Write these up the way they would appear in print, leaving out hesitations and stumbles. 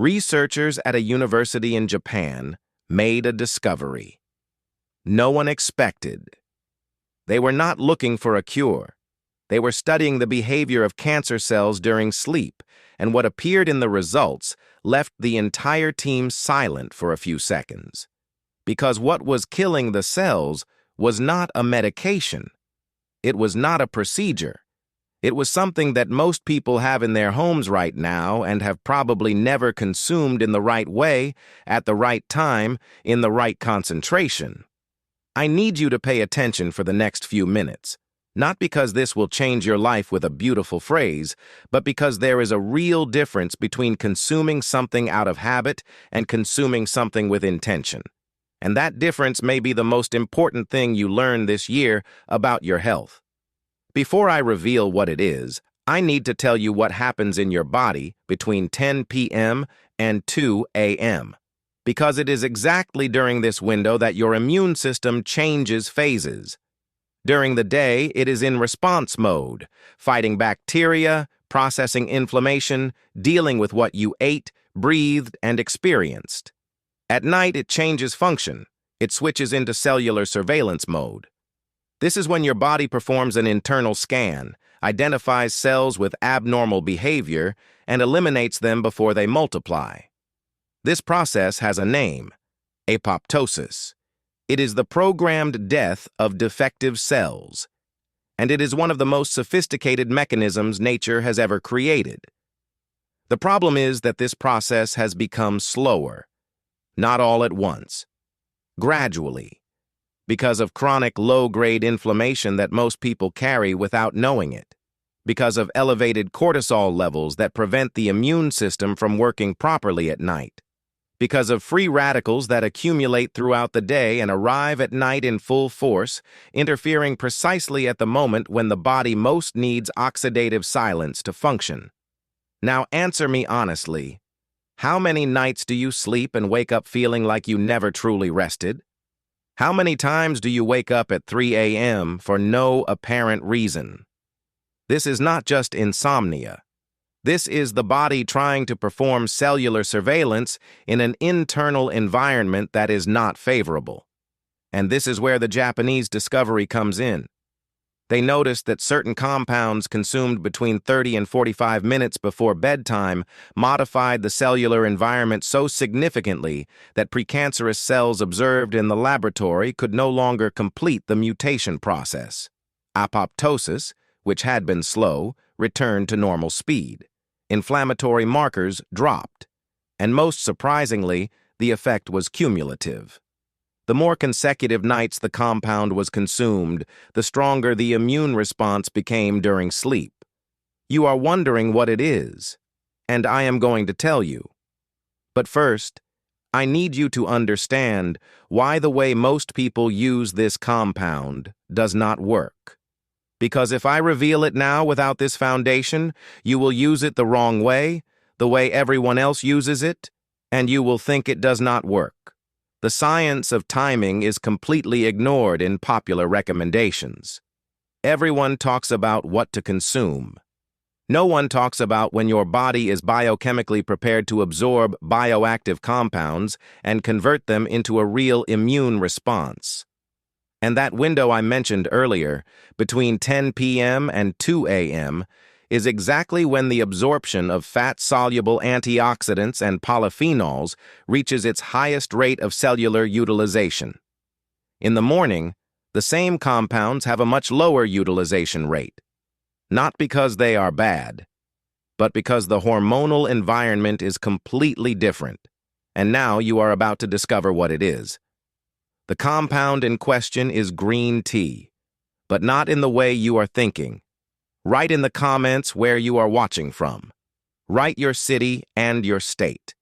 Researchers at a university in Japan made a discovery no one expected. They were not looking for a cure. They were studying the behavior of cancer cells during sleep, and what appeared in the results left the entire team silent for a few seconds. Because what was killing the cells was not a medication. It was not a procedure. It was something that most people have in their homes right now and have probably never consumed in the right way, at the right time, in the right concentration. I need you to pay attention for the next few minutes, not because this will change your life with a beautiful phrase, but because there is a real difference between consuming something out of habit and consuming something with intention. And that difference may be the most important thing you learn this year about your health. Before I reveal what it is, I need to tell you what happens in your body between 10 p.m. and 2 a.m. because it is exactly during this window that your immune system changes phases. During the day, it is in response mode, fighting bacteria, processing inflammation, dealing with what you ate, breathed, and experienced. At night, it changes function. It switches into cellular surveillance mode. This is when your body performs an internal scan, identifies cells with abnormal behavior, and eliminates them before they multiply. This process has a name: apoptosis. It is the programmed death of defective cells, and it is one of the most sophisticated mechanisms nature has ever created. The problem is that this process has become slower, not all at once, gradually, because of chronic low-grade inflammation that most people carry without knowing it, because of elevated cortisol levels that prevent the immune system from working properly at night, because of free radicals that accumulate throughout the day and arrive at night in full force, interfering precisely at the moment when the body most needs oxidative silence to function. Now answer me honestly. How many nights do you sleep and wake up feeling like you never truly rested? How many times do you wake up at 3 a.m. for no apparent reason? This is not just insomnia. This is the body trying to perform cellular surveillance in an internal environment that is not favorable. And this is where the Japanese discovery comes in. They noticed that certain compounds consumed between 30 and 45 minutes before bedtime modified the cellular environment so significantly that precancerous cells observed in the laboratory could no longer complete the mutation process. Apoptosis, which had been slow, returned to normal speed. Inflammatory markers dropped, and most surprisingly, the effect was cumulative. The more consecutive nights the compound was consumed, the stronger the immune response became during sleep. You are wondering what it is, and I am going to tell you. But first, I need you to understand why the way most people use this compound does not work. Because if I reveal it now without this foundation, you will use it the wrong way, the way everyone else uses it, and you will think it does not work. The science of timing is completely ignored in popular recommendations. Everyone talks about what to consume. No one talks about when your body is biochemically prepared to absorb bioactive compounds and convert them into a real immune response. And that window I mentioned earlier, between 10 p.m. and 2 a.m., is exactly when the absorption of fat-soluble antioxidants and polyphenols reaches its highest rate of cellular utilization. In the morning, the same compounds have a much lower utilization rate, not because they are bad, but because the hormonal environment is completely different, and now you are about to discover what it is. The compound in question is green tea, but not in the way you are thinking. Write in the comments where you are watching from. Write your city and your state,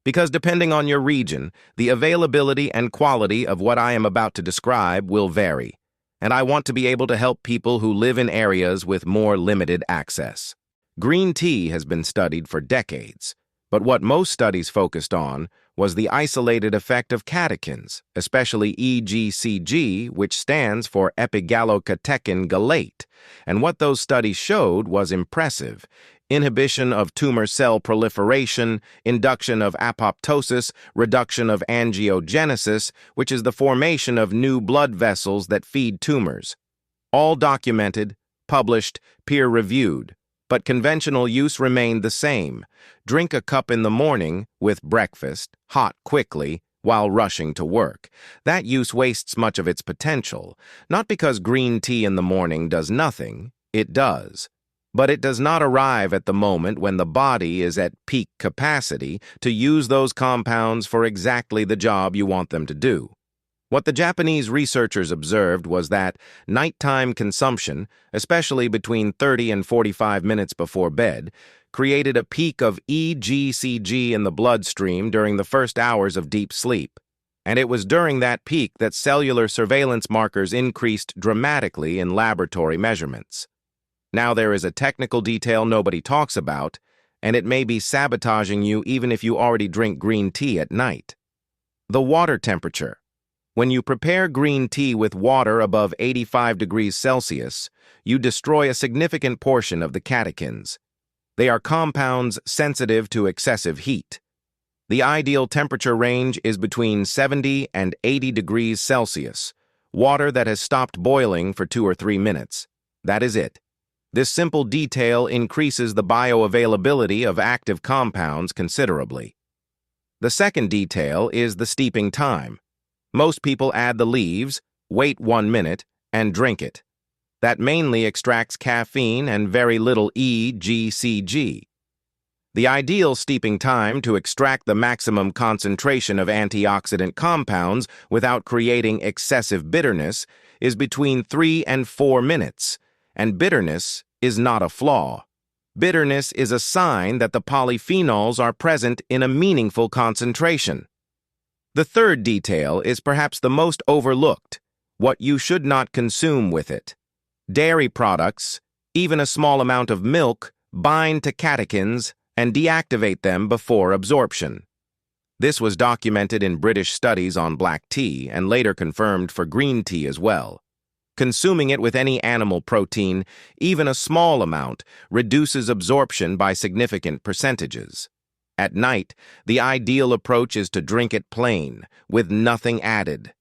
because depending on your region, the availability and quality of what I am about to describe will vary, and I want to be able to help people who live in areas with more limited access. Green tea has been studied for decades, but what most studies focused on was the isolated effect of catechins, especially EGCG, which stands for epigallocatechin gallate, and what those studies showed was impressive. inhibition of tumor cell proliferation, induction of apoptosis, reduction of angiogenesis, which is the formation of new blood vessels that feed tumors. All documented, published, peer-reviewed, but conventional use remained the same. Drink a cup in the morning with breakfast, hot quickly, while rushing to work. That use wastes much of its potential, not because green tea in the morning does nothing, it does. But it does not arrive at the moment when the body is at peak capacity to use those compounds for exactly the job you want them to do. What the Japanese researchers observed was that nighttime consumption, especially between 30 and 45 minutes before bed, created a peak of EGCG in the bloodstream during the first hours of deep sleep. And it was during that peak that cellular surveillance markers increased dramatically in laboratory measurements. Now there is a technical detail nobody talks about, and it may be sabotaging you even if you already drink green tea at night. The water temperature. When you prepare green tea with water above 85 degrees Celsius, you destroy a significant portion of the catechins. They are compounds sensitive to excessive heat. The ideal temperature range is between 70 and 80 degrees Celsius, water that has stopped boiling for 2 or 3 minutes. That is it. This simple detail increases the bioavailability of active compounds considerably. The second detail is the steeping time. Most people add the leaves, wait 1 minute, and drink it. That mainly extracts caffeine and very little EGCG. The ideal steeping time to extract the maximum concentration of antioxidant compounds without creating excessive bitterness is between 3 and 4 minutes, and bitterness is not a flaw. Bitterness is a sign that the polyphenols are present in a meaningful concentration. The third detail is perhaps the most overlooked, what you should not consume with it. Dairy products, even a small amount of milk, bind to catechins and deactivate them before absorption. This was documented in British studies on black tea and later confirmed for green tea as well. Consuming it with any animal protein, even a small amount, reduces absorption by significant percentages. At night, the ideal approach is to drink it plain, with nothing added.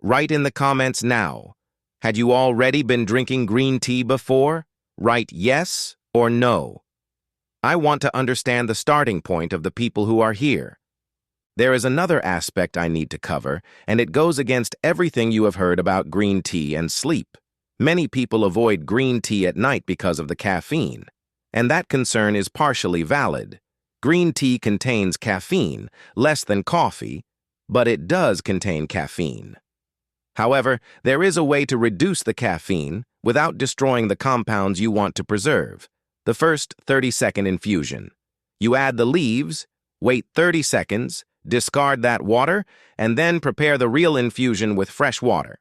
Write in the comments now. Had you already been drinking green tea before? Write yes or no. I want to understand the starting point of the people who are here. There is another aspect I need to cover, and it goes against everything you have heard about green tea and sleep. Many people avoid green tea at night because of the caffeine, and that concern is partially valid. Green tea contains caffeine, less than coffee, but it does contain caffeine. However, there is a way to reduce the caffeine without destroying the compounds you want to preserve. The first 30-second infusion. You add the leaves, wait 30 seconds, discard that water, and then prepare the real infusion with fresh water.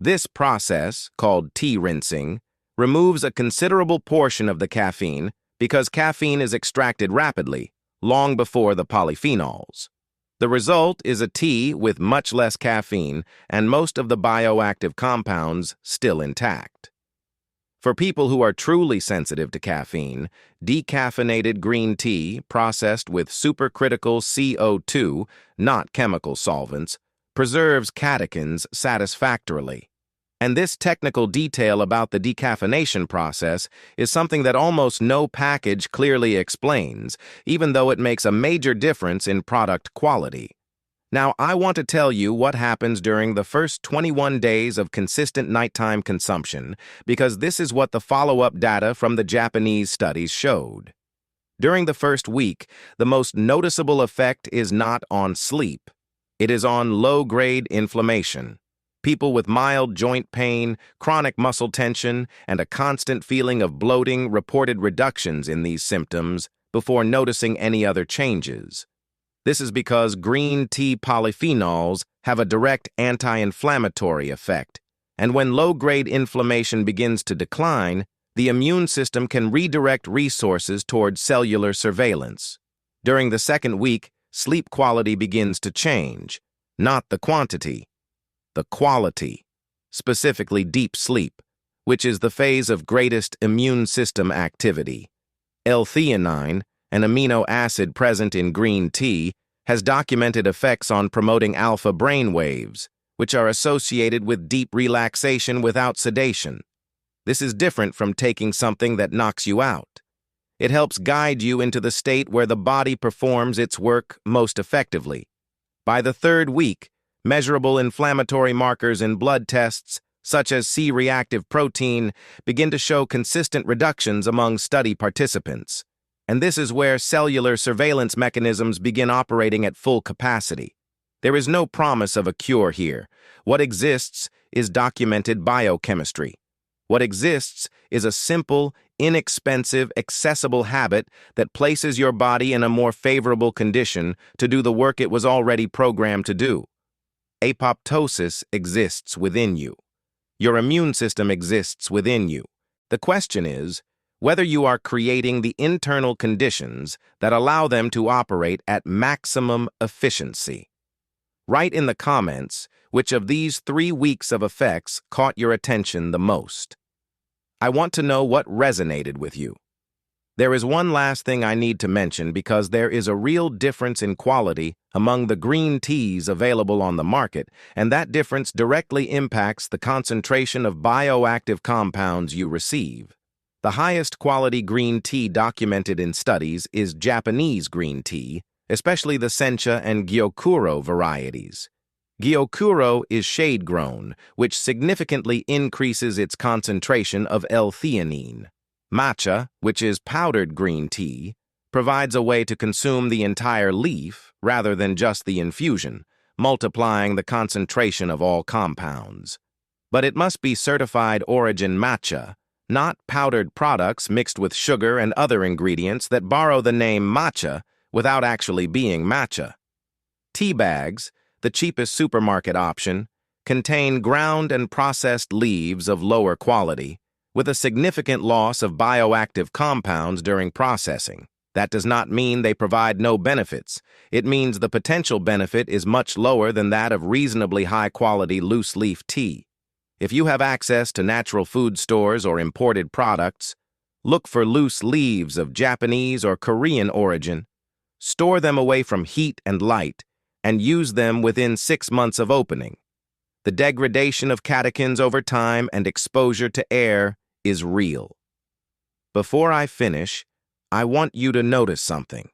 This process, called tea rinsing, removes a considerable portion of the caffeine because caffeine is extracted rapidly, long before the polyphenols. The result is a tea with much less caffeine and most of the bioactive compounds still intact. For people who are truly sensitive to caffeine, decaffeinated green tea processed with supercritical CO2, not chemical solvents, preserves catechins satisfactorily. And this technical detail about the decaffeination process is something that almost no package clearly explains, even though it makes a major difference in product quality. Now, I want to tell you what happens during the first 21 days of consistent nighttime consumption, because this is what the follow-up data from the Japanese studies showed. During the first week, the most noticeable effect is not on sleep. It is on low-grade inflammation. People with mild joint pain, chronic muscle tension, and a constant feeling of bloating reported reductions in these symptoms before noticing any other changes. This is because green tea polyphenols have a direct anti-inflammatory effect, and when low-grade inflammation begins to decline, the immune system can redirect resources toward cellular surveillance. During the second week, sleep quality begins to change, not the quantity. The quality, specifically deep sleep, which is the phase of greatest immune system activity. L-theanine, an amino acid present in green tea, has documented effects on promoting alpha brain waves, which are associated with deep relaxation without sedation. This is different from taking something that knocks you out. It helps guide you into the state where the body performs its work most effectively. By the third week, measurable inflammatory markers in blood tests, such as C-reactive protein, begin to show consistent reductions among study participants. And this is where cellular surveillance mechanisms begin operating at full capacity. There is no promise of a cure here. What exists is documented biochemistry. What exists is a simple, inexpensive, accessible habit that places your body in a more favorable condition to do the work it was already programmed to do. Apoptosis exists within you. Your immune system exists within you. The question is whether you are creating the internal conditions that allow them to operate at maximum efficiency. Write in the comments which of these 3 weeks of effects caught your attention the most. I want to know what resonated with you. There is one last thing I need to mention because there is a real difference in quality among the green teas available on the market, and that difference directly impacts the concentration of bioactive compounds you receive. The highest quality green tea documented in studies is Japanese green tea, especially the Sencha and Gyokuro varieties. Gyokuro is shade-grown, which significantly increases its concentration of L-theanine. Matcha, which is powdered green tea, provides a way to consume the entire leaf rather than just the infusion, multiplying the concentration of all compounds. But it must be certified origin matcha, not powdered products mixed with sugar and other ingredients that borrow the name matcha without actually being matcha. Tea bags, the cheapest supermarket option, contain ground and processed leaves of lower quality, with a significant loss of bioactive compounds during processing. That does not mean they provide no benefits. It means the potential benefit is much lower than that of reasonably high-quality loose-leaf tea. If you have access to natural food stores or imported products, look for loose leaves of Japanese or Korean origin. Store them away from heat and light, and use them within 6 months of opening. The degradation of catechins over time and exposure to air is real. Before I finish, I want you to notice something.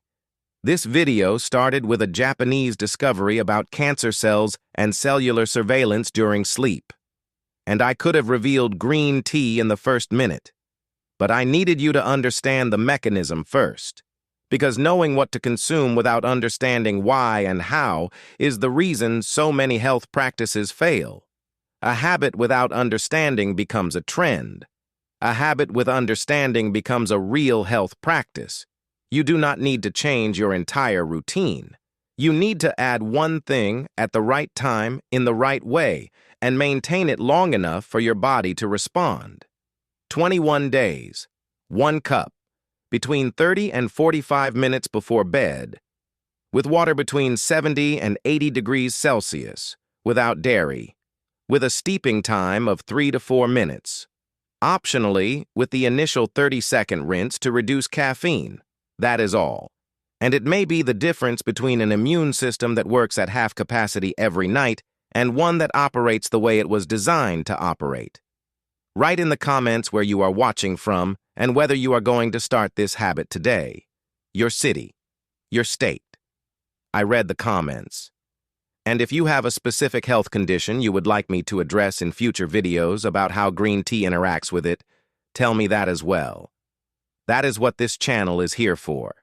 This video started with a Japanese discovery about cancer cells and cellular surveillance during sleep. And I could have revealed green tea in the first minute. But I needed you to understand the mechanism first. Because knowing what to consume without understanding why and how is the reason so many health practices fail. A habit without understanding becomes a trend. A habit with understanding becomes a real health practice. You do not need to change your entire routine. You need to add one thing at the right time in the right way and maintain it long enough for your body to respond. 21 days, 1 cup, between 30 and 45 minutes before bed, with water between 70 and 80 degrees Celsius, without dairy, with a steeping time of 3 to 4 minutes. Optionally, with the initial 30-second rinse to reduce caffeine. That is all. And it may be the difference between an immune system that works at half capacity every night and one that operates the way it was designed to operate. Write in the comments where you are watching from and whether you are going to start this habit today. Your city. Your state. I read the comments. And if you have a specific health condition you would like me to address in future videos about how green tea interacts with it, tell me that as well. That is what this channel is here for.